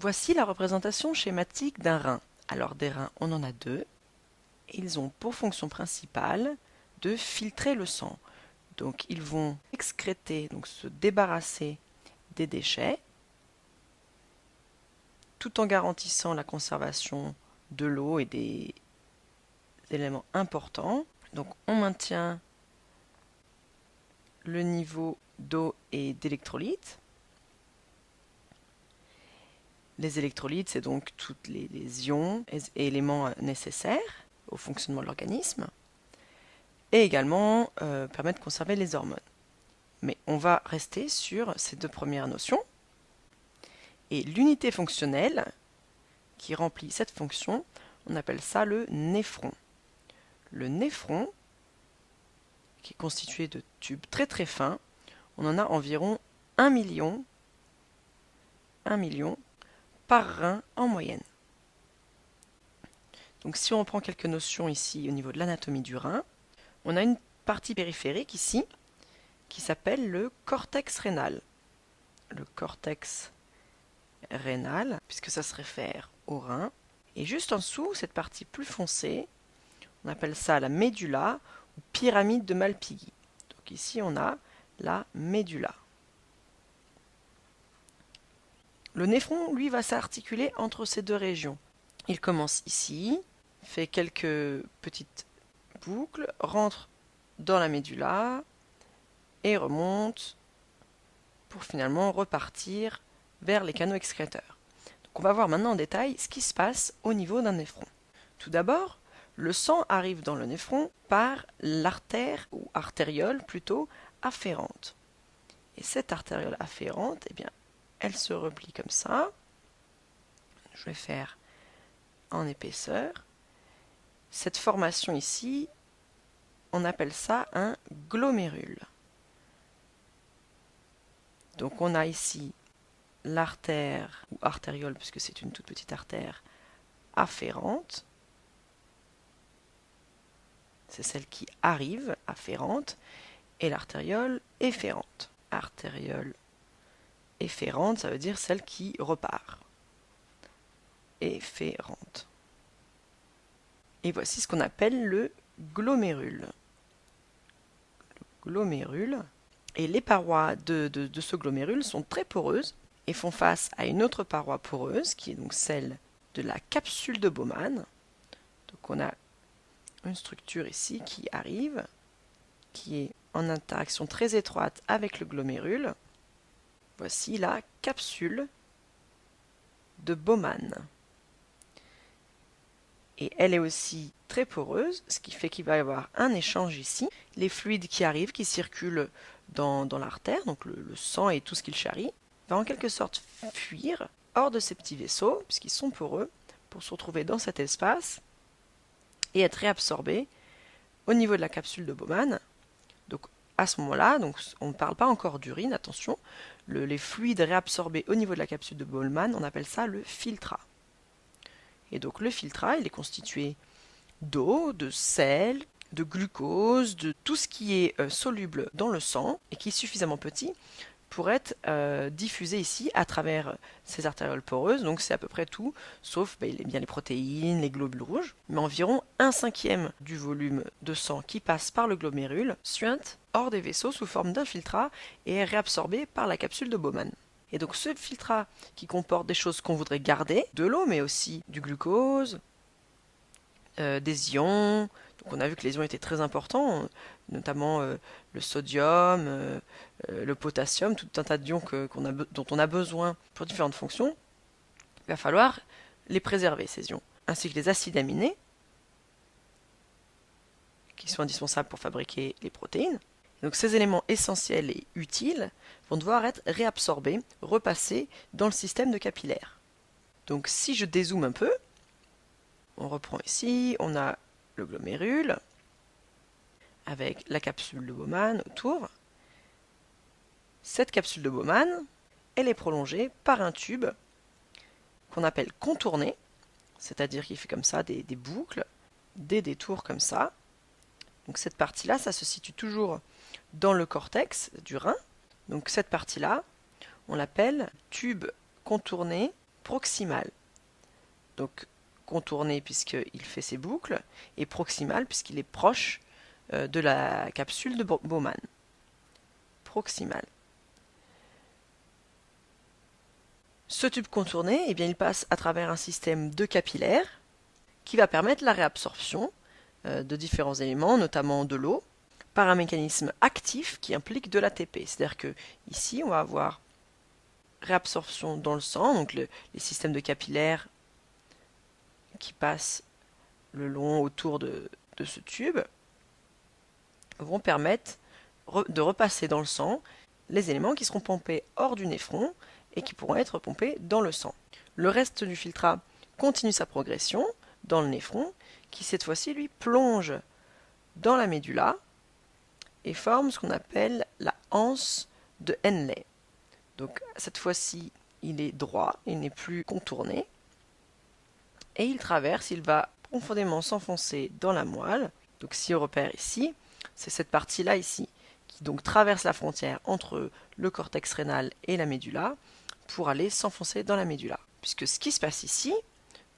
Voici la représentation schématique d'un rein. Alors des reins, on en a deux. Ils ont pour fonction principale de filtrer le sang. Donc ils vont excréter, donc se débarrasser des déchets, tout en garantissant la conservation de l'eau et des éléments importants. Donc on maintient le niveau d'eau et d'électrolytes. Les électrolytes, c'est donc tous les ions et éléments nécessaires au fonctionnement de l'organisme, et également permet de conserver les hormones. Mais on va rester sur ces deux premières notions. Et l'unité fonctionnelle qui remplit cette fonction, on appelle ça le néphron. Le néphron, qui est constitué de tubes très très fins, on en a environ 1 million par rein en moyenne. Donc si on prend quelques notions ici au niveau de l'anatomie du rein, on a une partie périphérique ici qui s'appelle le cortex rénal. Le cortex rénal, puisque ça se réfère au rein. Et juste en dessous, cette partie plus foncée, on appelle ça la médulla ou pyramide de Malpighi. Donc ici on a la médulla. Le néphron, lui, va s'articuler entre ces deux régions. Il commence ici, fait quelques petites boucles, rentre dans la médulla et remonte pour finalement repartir vers les canaux excréteurs. Donc on va voir maintenant en détail ce qui se passe au niveau d'un néphron. Tout d'abord, le sang arrive dans le néphron par l'artère, ou artériole plutôt, afférente. Et cette artériole afférente, eh bien, elle se replie comme ça. Je vais faire en épaisseur. Cette formation ici, on appelle ça un glomérule. Donc on a ici l'artère, ou artériole, puisque c'est une toute petite artère, afférente. C'est celle qui arrive, afférente, et l'artériole efférente. Artériole efférente, ça veut dire celle qui repart. Efférente. Et voici ce qu'on appelle le glomérule. Le glomérule. Et les parois de ce glomérule sont très poreuses et font face à une autre paroi poreuse, qui est donc celle de la capsule de Bowman. Donc on a une structure ici qui arrive, qui est en interaction très étroite avec le glomérule. Voici la capsule de Bowman. Et elle est aussi très poreuse, ce qui fait qu'il va y avoir un échange ici. Les fluides qui arrivent, qui circulent dans l'artère, donc le sang et tout ce qu'il charrie, va en quelque sorte fuir hors de ces petits vaisseaux, puisqu'ils sont poreux, pour se retrouver dans cet espace et être réabsorbés au niveau de la capsule de Bowman. Donc à ce moment-là, donc on ne parle pas encore d'urine, attention, les fluides réabsorbés au niveau de la capsule de Bowman, on appelle ça le filtrat. Et donc le filtrat, il est constitué d'eau, de sel, de glucose, de tout ce qui est soluble dans le sang et qui est suffisamment petit pour être diffusé ici à travers ces artérioles poreuses. Donc c'est à peu près tout, sauf bien les protéines, les globules rouges, mais environ 1/5 du volume de sang qui passe par le glomérule suinte hors des vaisseaux sous forme d'un filtrat et est réabsorbé par la capsule de Bowman. Et donc ce filtrat qui comporte des choses qu'on voudrait garder, de l'eau, mais aussi du glucose, des ions. Donc on a vu que les ions étaient très importants, notamment le sodium, le potassium, tout un tas d'ions dont on a besoin pour différentes fonctions. Il va falloir les préserver, ces ions, ainsi que les acides aminés, qui sont indispensables pour fabriquer les protéines. Donc ces éléments essentiels et utiles vont devoir être réabsorbés, repassés dans le système de capillaires. Donc si je dézoome un peu, on reprend ici, on a le glomérule avec la capsule de Bowman autour. Cette capsule de Bowman, elle est prolongée par un tube qu'on appelle contourné, c'est-à-dire qu'il fait comme ça des boucles, des détours comme ça. Donc cette partie-là, ça se situe toujours dans le cortex du rein. Donc cette partie-là, on l'appelle tube contourné proximal, donc contourné puisqu'il fait ses boucles, et proximal puisqu'il est proche de la capsule de Bowman. Proximal. Ce tube contourné, eh bien, il passe à travers un système de capillaires qui va permettre la réabsorption de différents éléments, notamment de l'eau, par un mécanisme actif qui implique de l'ATP. C'est-à-dire que ici, on va avoir réabsorption dans le sang, donc les systèmes de capillaires qui passent le long autour de ce tube vont permettre de repasser dans le sang les éléments qui seront pompés hors du néphron et qui pourront être pompés dans le sang. Le reste du filtrat continue sa progression dans le néphron, qui cette fois-ci lui plonge dans la médulla et forme ce qu'on appelle la anse de Henle. Donc cette fois-ci, il est droit, il n'est plus contourné, et il traverse, il va profondément s'enfoncer dans la moelle. Donc si on repère ici, c'est cette partie-là ici, qui donc traverse la frontière entre le cortex rénal et la médulla, pour aller s'enfoncer dans la médulla. Puisque ce qui se passe ici,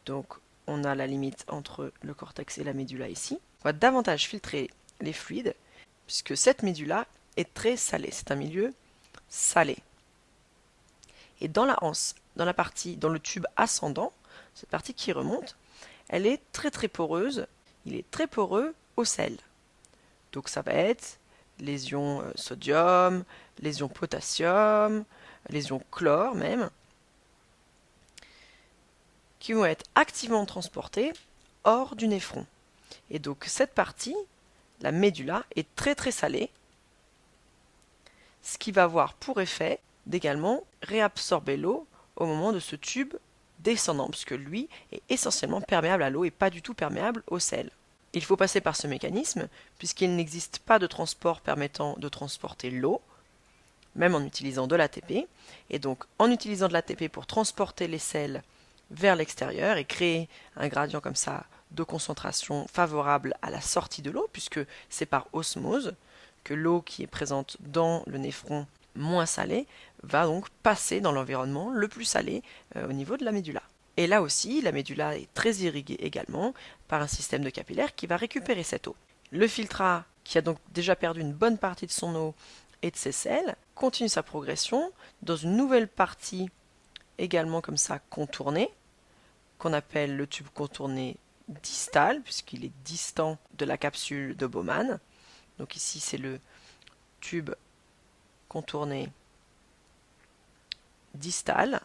donc on a la limite entre le cortex et la médulla ici, on va davantage filtrer les fluides, puisque cette médulla est très salée, c'est un milieu salé. Et dans la anse, dans le tube ascendant, cette partie qui remonte, elle est très très poreuse, il est très poreux au sel. Donc ça va être les ions sodium, les ions potassium, les ions chlore même, qui vont être activement transportés hors du néphron. Et donc cette partie, la médulla, est très très salée, ce qui va avoir pour effet d'également réabsorber l'eau au moment de ce tube descendant, puisque lui est essentiellement perméable à l'eau et pas du tout perméable au sel. Il faut passer par ce mécanisme, puisqu'il n'existe pas de transport permettant de transporter l'eau, même en utilisant de l'ATP, et donc en utilisant de l'ATP pour transporter les sels vers l'extérieur et créer un gradient comme ça de concentration favorable à la sortie de l'eau, puisque c'est par osmose que l'eau qui est présente dans le néphron moins salé va donc passer dans l'environnement le plus salé au niveau de la médulla. Et là aussi, la médulla est très irriguée également par un système de capillaires qui va récupérer cette eau. Le filtrat, qui a donc déjà perdu une bonne partie de son eau et de ses sels, continue sa progression dans une nouvelle partie également comme ça contournée, qu'on appelle le tube contourné distal, puisqu'il est distant de la capsule de Bowman. Donc ici c'est le tube contourné distal,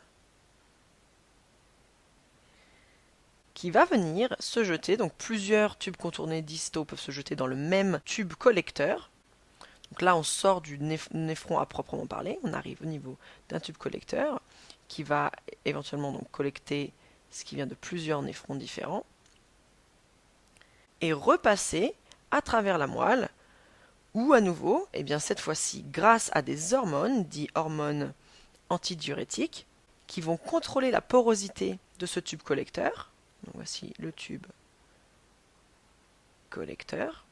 qui va venir se jeter, donc plusieurs tubes contournés distaux peuvent se jeter dans le même tube collecteur. Donc là on sort du néphron à proprement parler, on arrive au niveau d'un tube collecteur qui va éventuellement donc collecter ce qui vient de plusieurs néphrons différents et repasser à travers la moelle où à nouveau, et bien cette fois-ci grâce à des hormones, dites hormones antidiurétiques, qui vont contrôler la porosité de ce tube collecteur. Donc voici le tube collecteur.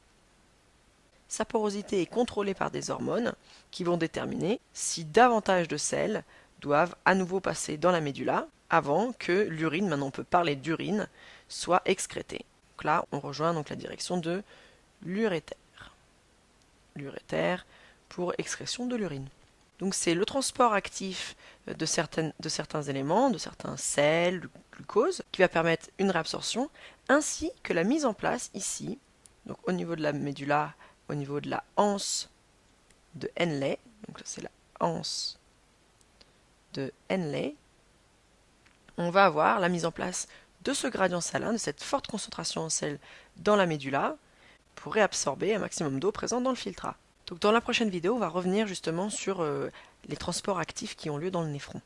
Sa porosité est contrôlée par des hormones qui vont déterminer si davantage de sels doivent à nouveau passer dans la médulla avant que l'urine, maintenant on peut parler d'urine, soit excrétée. Donc là on rejoint donc la direction de l'urétère. L'urétère pour excrétion de l'urine. Donc c'est le transport actif de certains éléments, de certains sels, du glucose, qui va permettre une réabsorption, ainsi que la mise en place ici, donc au niveau de la médulla, au niveau de la anse de Henle, donc c'est la anse de Henle, on va avoir la mise en place de ce gradient salin, de cette forte concentration en sel dans la médulla, pour réabsorber un maximum d'eau présente dans le filtrat. Donc dans la prochaine vidéo, on va revenir justement sur les transports actifs qui ont lieu dans le néphron.